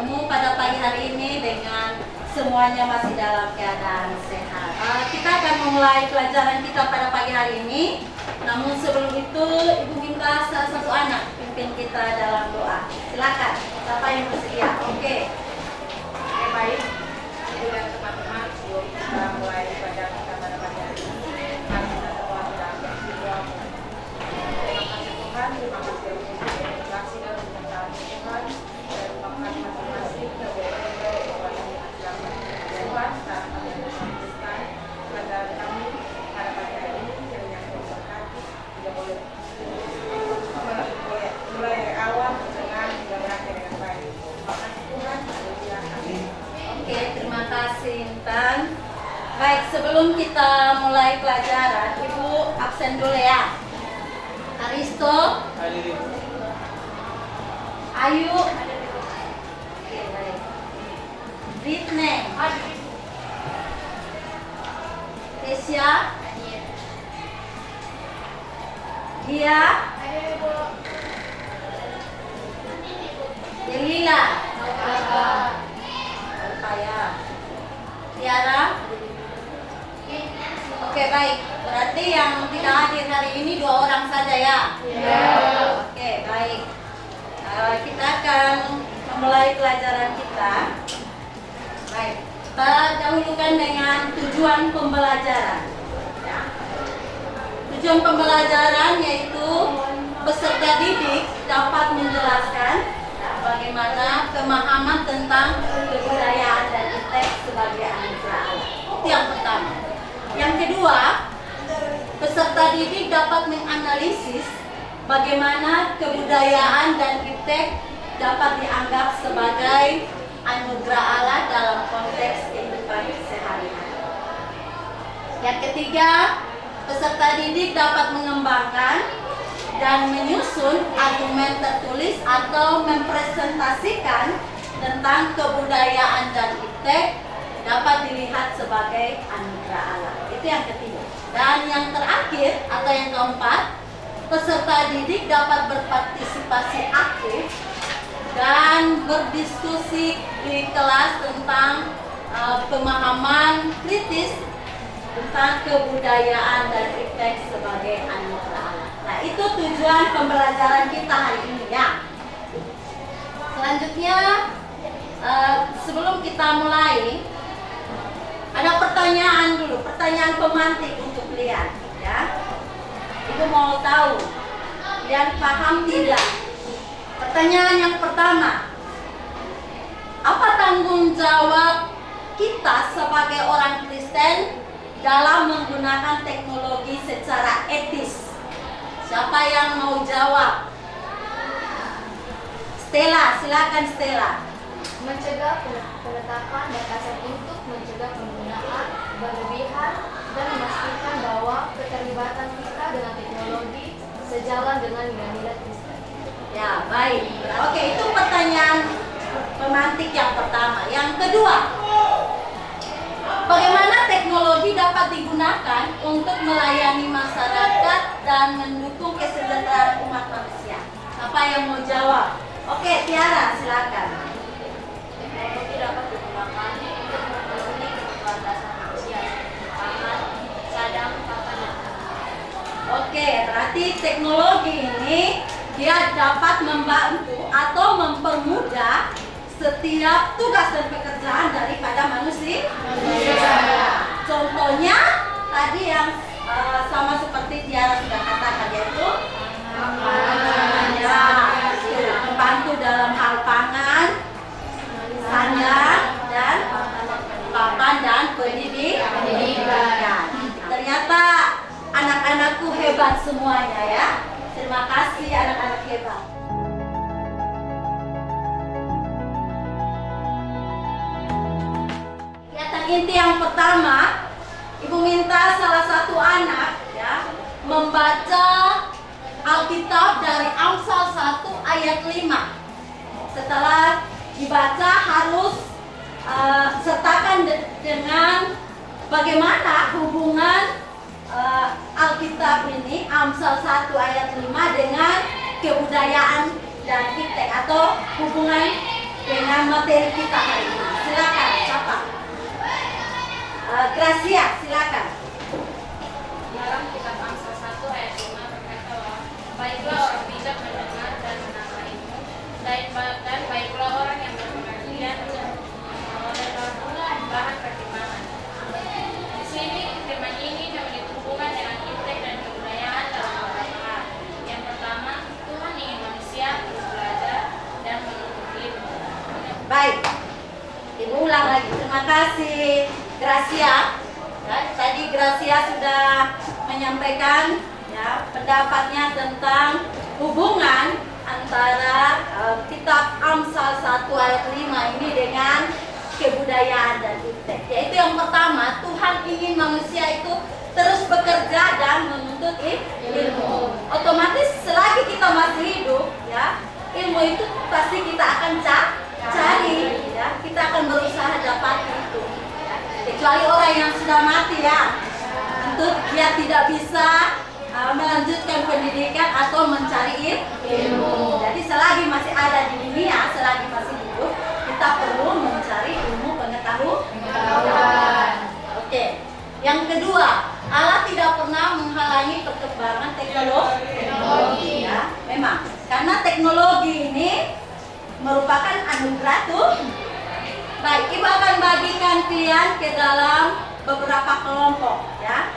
bertemu pada pagi hari ini dengan semuanya masih dalam keadaan sehat. Kita akan memulai pelajaran kita pada pagi hari ini. Namun sebelum itu, Ibu minta salah satu anak pimpin kita dalam doa. Silakan, siapa yang bersedia? Oke, Baik, Ibu dan teman-teman, sebelum kita mulai ibadah kita pada pagi hari ini, mari kita semua sudah berdoa. Terima kasih Tuhan, terima kasih untuk terima kasih dan penyertaan Tuhan, dan makan masing-masing kebenaran bahwa yang diajarkan Tuhan, sekarang kami melanjutkan pelajaran kami pada pagi hari ini, kiranya Tuhan berkati, tidak boleh mulai dari awal dengan hingga berakhir dengan baik. Terima kasih Tuhan, haleluya, amin. oke, terima kasih Intan. Baik, sebelum kita mulai pelajaran, Ibu absen dulu ya. Aristo, Ayu, oke, baik. Ritne, Kesia, Dia, Delila, Alfaya, Tiara. Oke, baik. Berarti yang tidak hadir hari ini 2 orang saja ya? Oke, baik. Kita akan memulai pelajaran kita. Baik. Kita dahulukan dengan tujuan pembelajaran. Ya. Tujuan pembelajaran yaitu peserta didik dapat menjelaskan bagaimana pemahaman tentang kebudayaan dan teks sebagai anugerah Allah. Itu yang pertama. Yang kedua, peserta didik dapat menganalisis bagaimana kebudayaan dan iptek dapat dianggap sebagai anugerah Allah dalam konteks kehidupan sehari-hari. Yang ketiga, peserta didik dapat mengembangkan dan menyusun argumen tertulis atau mempresentasikan tentang kebudayaan dan iptek dapat dilihat sebagai anugerah Allah. Itu yang ketiga. Dan yang terakhir atau yang keempat, peserta didik dapat berpartisipasi aktif dan berdiskusi di kelas tentang pemahaman kritis tentang kebudayaan dan iptek sebagai anugerah Allah. Nah, itu tujuan pembelajaran kita hari ini ya. Selanjutnya, sebelum kita mulai, ada pertanyaan dulu, pertanyaan pemantik untuk kalian ya. Ibu mau tahu, kalian paham tidak? Pertanyaan yang pertama, apa tanggung jawab kita sebagai orang Kristen dalam menggunakan teknologi secara etis? Siapa yang mau jawab? Stella, silakan Stella. Mencegah penetapan batasan untuk mencegah penggunaan berlebihan dan memastikan bahwa keterlibatan kita dengan teknologi sejalan dengan nilai-nilai Kristen. Ya, baik. Oke, itu pertanyaan pemantik yang pertama. Yang kedua, bagaimana teknologi dapat digunakan untuk melayani masyarakat dan mendukung kesejahteraan umat manusia? Siapa yang mau jawab? Oke, Tiara, silakan. Teknologi dapat digunakan untuk memenuhi kebutuhan dasar manusia seperti pangan, sadang, papan, dan Oke, berarti teknologi ini dia dapat membantu atau mempermudah setiap tugas dan pekerjaan daripada manusia. Contohnya tadi yang sama seperti Tiara sudah katakan, yaitu ya, membantu dalam hal pangan, sandang, dan papan dan pendidikan. Ternyata anak-anakku hebat semuanya ya. Terima kasih anak-anak hebat. Kegiatan inti yang pertama, Ibu minta salah satu anak ya membaca Alkitab dari Amsal 1 ayat 5. Setelah dibaca harus sertakan dengan bagaimana hubungan Alkitab ini, Amsal 1 ayat 5 dengan kebudayaan dan iptek atau hubungan dengan materi kita hari ini. Silakan, siapa? Gracia, silakan. Dalam kitab Amsal 1 ayat 5 berkata bahwa baiklah orang bijak mendengar dan menambah ilmu, dan baiklah orang yang berpengertian oleh bahan pertimbangan. Di sini firman ini memiliki hubungan dengan intek dan kebudayaan dalam beberapa hal. Yang pertama, Tuhan ingin manusia terus belajar dan menuntut ilmu. Baik, Ibu ulang lagi. Terima kasih Gracia. Ya, tadi Gracia sudah menyampaikan ya pendapatnya tentang hubungan antara kitab Amsal 1 ayat 5 ini dengan kebudayaan dan intek. Yaitu yang pertama, Tuhan ingin manusia itu terus bekerja dan menuntut ilmu. Otomatis selagi kita masih hidup, ya, ilmu itu pasti kita akan cari, ya, kita akan berusaha dapat itu. Kecuali orang yang sudah mati, ya, tentu dia tidak bisa melanjutkan pendidikan atau mencari ilmu. Jadi selagi masih ada di dunia, selagi masih hidup, kita perlu mencari ilmu pengetahuan. Oke. Yang kedua, Allah tidak pernah menghalangi perkembangan teknologi. Ya, memang karena teknologi ini merupakan anugerah Tuhan. Baik, Ibu akan bagikan kalian ke dalam beberapa kelompok, ya.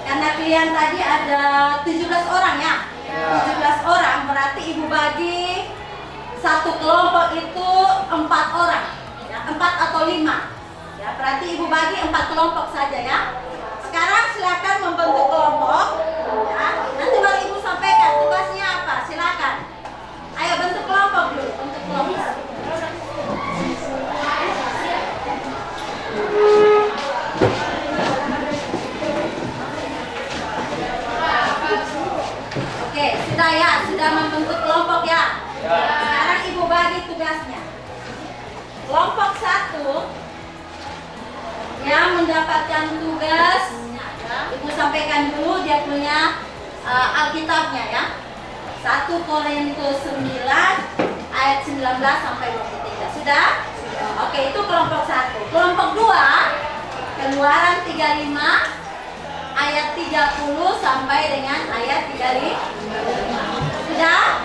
Karena kalian tadi ada 17 orang, ya. 17 orang berarti Ibu bagi satu kelompok itu 4 orang, ya, 4 atau 5. Ya, berarti Ibu bagi 4 kelompok saja, ya. Sekarang silakan membentuk kelompok, ya. Nanti baru Ibu sampaikan tugasnya apa. Silakan. Ayo bentuk kelompok dulu, bentuk kelompok. Oke, sudah ya, sudah membentuk kelompok, ya. Sekarang Ibu bagi tugasnya. Kelompok 1 yang mendapatkan tugas, ya, Ibu sampaikan dulu dia punya Alkitabnya, ya. 1 Korintus 9 ayat 19 sampai 23. Sudah? Oke, itu kelompok 1. Kelompok 2 Keluaran 35 ayat 30 sampai dengan ayat 35. Sudah?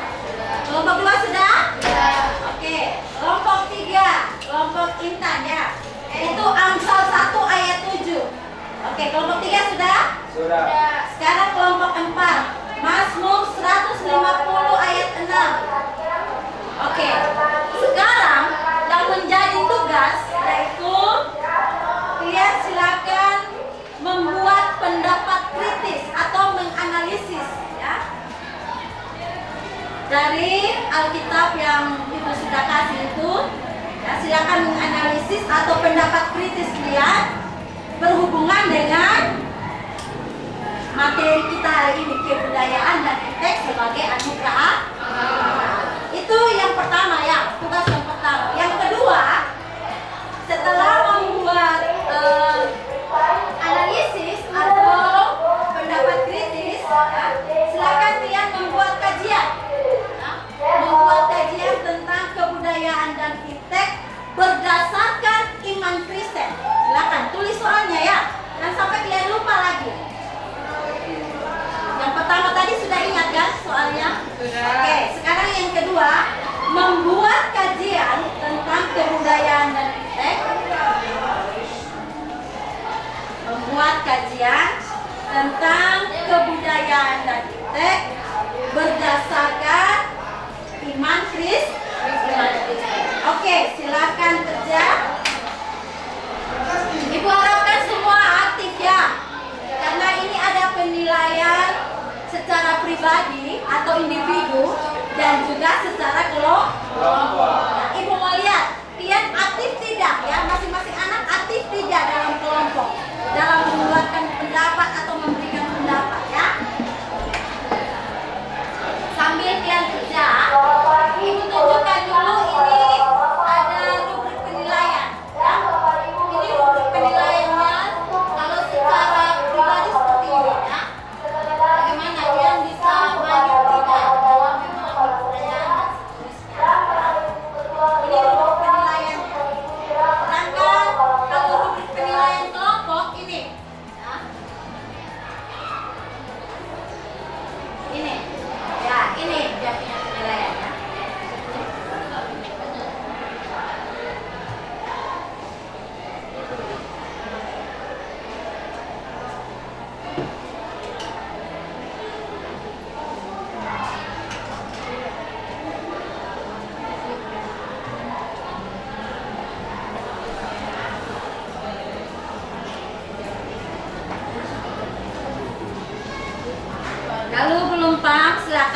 Kelompok 2 sudah? Oke, kelompok 3 kelompok Intan, ya. Itu Amsal 1 ayat 7. Oke, kelompok 3 sudah? Sudah. Sekarang kelompok 4 Mazmur 150 ayat 6. Oke, sekarang yang menjadi tugas yaitu kalian silakan membuat pendapat kritis atau menganalisis, ya, dari Alkitab yang Ibu sudah kasih itu. Ya, silakan menganalisis atau pendapat kritis kalian berhubungan dengan materi kita hari ini, kebudayaan dan intek sebagai anugerah. Itu yang pertama, ya, tugas yang pertama. Yang kedua, setelah membuat analisis atau pendapat kritis, ya, silakan kalian membuat kajian, ya, membuat kajian tentang kebudayaan dan intek berdasarkan iman Kristen. Silakan tulis soalnya, ya, dan sampai kalian lupa lagi. Yang pertama tadi sudah ingat, kan, soalnya? Sudah. Oke, sekarang yang kedua, membuat kajian tentang kebudayaan dan intek. Membuat kajian tentang kebudayaan dan intek berdasarkan iman Kristen. Oke, silakan kerja. Ibu harapkan semua aktif, ya. Karena ini ada penilaian secara pribadi atau individu dan juga secara kelompok. Nah, Ibu mau lihat kalian aktif tidak, ya, masing-masing anak aktif tidak dalam kelompok dalam mengeluarkan pendapat atau memberikan pendapat, ya. Sambil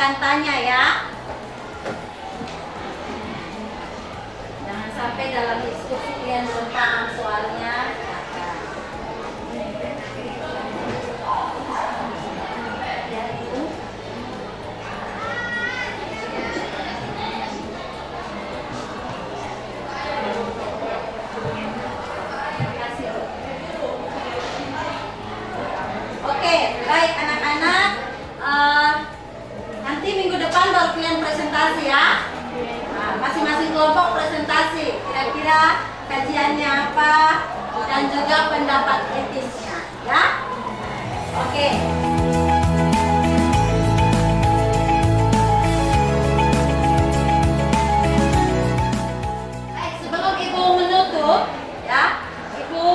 silakan tanya ya. Jangan sampai dalam diskusi kalian belum paham soalnya. Oke, baik anak-anak. Nanti minggu depan baru kalian presentasi ya. Nah, masing-masing kelompok presentasi. Kira-kira kajiannya apa dan juga pendapat etisnya, ya. Oke. Baik, sebelum Ibu menutup, ya, Ibu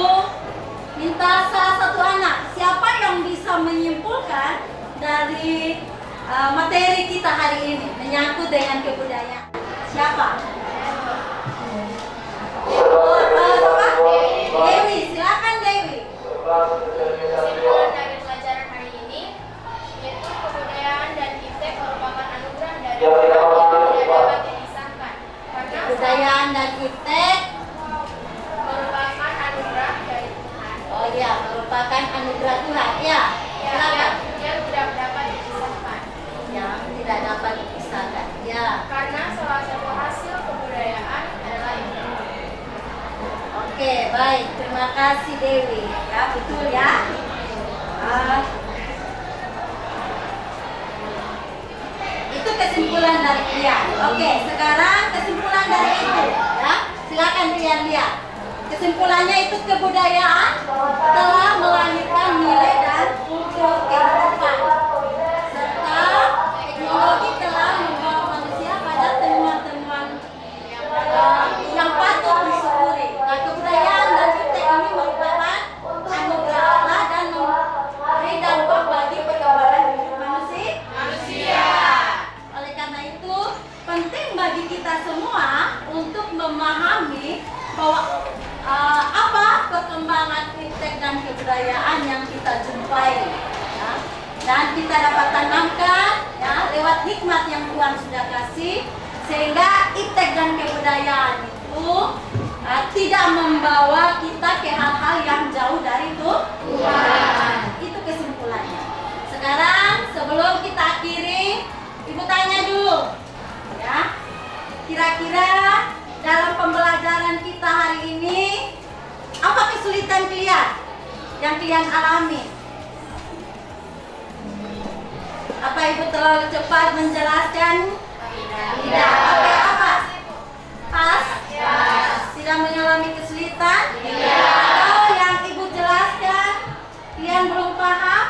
minta salah satu anak, siapa yang bisa menyimpulkan dari materi kita hari ini menyangkut dengan kebudayaan? Siapa? Dewi, silakan Dewi. Kesimpulan dari pelajaran hari ini yaitu kebudayaan dan iptek merupakan anugerah dari Tuhan yang tidak dapat dipisahkan. Karena Kebudayaan dan iptek, merupakan anugerah dari Tuhan oh iya, merupakan anugerah Tuhan. Ya, silakan. yang tidak dapat dipisahkan. Yang tidak dapat dipisahkan. Ya. Karena salah satu hasil kebudayaan adalah iptek. Oke, baik. Terima kasih Dewi. Ya, betul ya. Itu kesimpulan dari kalian. Oke, sekarang kesimpulan dari Ibu. Ya, silakan kalian lihat. Kesimpulannya itu kebudayaan telah melahirkan nilai dan kehidupan, serta teknologi telah membawa manusia pada temuan-temuan yang patut disyukuri. Nah, kebudayaan dan iptek ini merupakan anugerah Allah dan memberi dampak bagi perkembangan hidup manusia. Oleh karena itu, penting bagi kita semua untuk memahami bahwa apa perkembangan iptek dan kebudayaan yang kita jumpai, ya. Dan kita dapat tanamkan ya lewat hikmat yang Tuhan sudah kasih, sehingga iptek dan kebudayaan itu tidak membawa kita ke hal-hal yang jauh dari Tuhan. Itu kesimpulannya. Sekarang sebelum kita akhiri, Ibu tanya dulu, ya, kira-kira dalam pembelajaran kita hari ini apa kesulitan kalian yang kalian alami? Apa Ibu terlalu cepat menjelaskan? Tidak. Oke, apa? Pas? Tidak mengalami kesulitan? Tidak. Atau yang Ibu jelaskan kalian belum paham?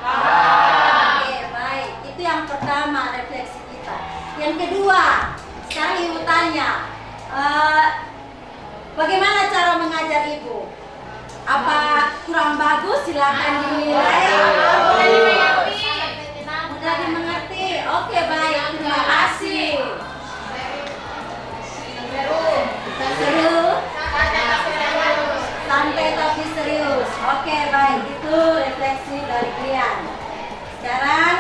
Oke, baik. Itu yang pertama, refleksi kita. Yang kedua, sekarang Ibu tanya, bagaimana cara mengajar Ibu? Apa kurang bagus? Silakan dinilai. Mudah dimengerti. Oke, baik. Terima kasih. Seru. Santai tapi serius. Oke, baik. Itu refleksi dari kalian. Sekarang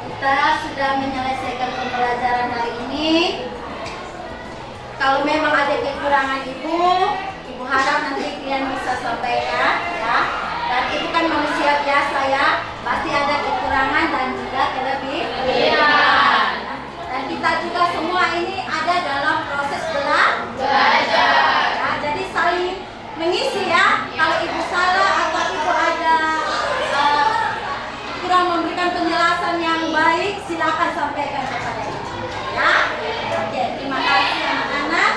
kita sudah menyelesaikan pembelajaran hari ini. Kalau memang ada kekurangan Ibu harap nanti kalian bisa sampaikan, ya. Dan itu kan manusia biasa ya, pasti ada kekurangan dan juga kelebihan. Dan kita juga semua ini ada dalam proses belajar. Ya, jadi saling mengisi ya. Kalau Ibu salah atau Ibu ada kurang memberikan penjelasan yang baik, silakan sampaikan kepada Ibu. Ya, oke, terima kasih anak-anak.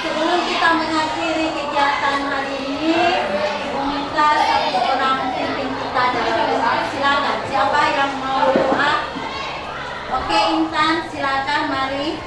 Sebelum kita mengakhiri kegiatan hari ini, Ibu minta satu orang pimpin kita dalam doa. Silakan. Siapa yang mau doa? Oke, Intan, silakan. Mari.